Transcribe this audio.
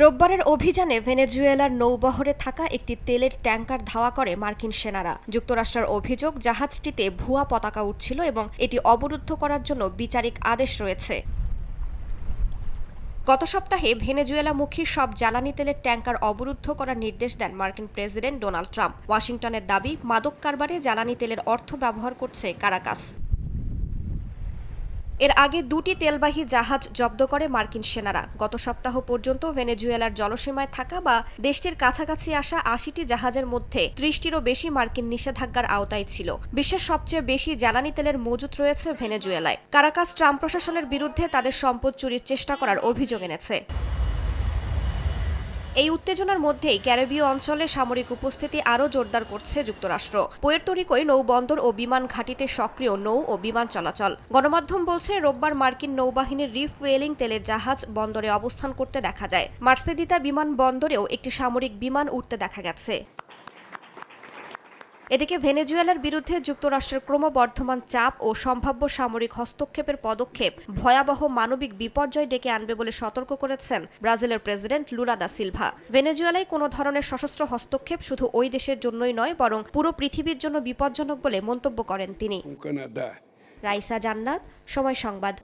রোববারের অভিযানে ভেনেজুয়েলার নৌবহরে থাকা একটি তেলের ট্যাংকার ধাওয়া করে মার্কিন সেনারা। যুক্তরাষ্ট্রের অভিযোগ, জাহাজটিতে ভুয়া পতাকা উঠছিল এবং এটি অবরুদ্ধ করার জন্য বিচারিক আদেশ রয়েছে। গত সপ্তাহে ভেনেজুয়েলামুখী সব জ্বালানি তেলের ট্যাংকার অবরুদ্ধ করার নির্দেশ দেন মার্কিন প্রেসিডেন্ট ডোনাল্ড ট্রাম্প। ওয়াশিংটনের দাবি, মাদক কারবারে জ্বালানি তেলের অর্থ ব্যবহার করছে কারাকাস। এর আগে দুটি তেলবাহী জাহাজ জব্দ করে মার্কিন সেনারা। গত সপ্তাহ পর্যন্ত ভেনেজুয়েলার জলসীমায় থাকা বা দেশটির কাছাকাছি আসা ৮০টি জাহাজের মধ্যে ৩০টিরও বেশি মার্কিন নিষেধাজ্ঞার আওতায় ছিল। বিশ্বের সবচেয়ে বেশি জ্বালানি তেলের মজুত রয়েছে ভেনেজুয়েলায়। কারাকাস ট্রাম্প প্রশাসনের বিরুদ্ধে তাদের সম্পদ চুরির চেষ্টা করার অভিযোগ এনেছে। এই উত্তেজনার মধ্যেই ক্যারিবীয় অঞ্চলে সামরিক উপস্থিতি আরও জোরদার করছে যুক্তরাষ্ট্র। পুয়ের্তো রিকোয় নৌবন্দর ও বিমান ঘাঁটিতে সক্রিয় নৌ ও বিমান চলাচল। গণমাধ্যম বলছে, রোববার মার্কিন নৌবাহিনীর রিফুয়েলিং তেলের জাহাজ বন্দরে অবস্থান করতে দেখা যায়। মার্সেদিতা বিমানবন্দরেও একটি সামরিক বিমান উঠতে দেখা গেছে। এদিকে ভেনেজুয়েলার বিরুদ্ধে যুক্তরাষ্ট্রের ক্রমবর্ধমান চাপ ও সম্ভাব্য সামরিক হস্তক্ষেপের পদক্ষেপ ভয়াবহ মানবিক বিপর্যয় ডেকে আনবে বলে সতর্ক করেছেন ব্রাজিলের প্রেসিডেন্ট লুলা দা সিলভা। ভেনেজুয়েলায় কোনো ধরনের সশস্ত্র হস্তক্ষেপ শুধু ওই দেশের জন্যই নয়, বরং পুরো পৃথিবীর জন্য বিপজ্জনক বলে মন্তব্য করেন তিনি। রাইসা জান্নাত, সময় সংবাদ।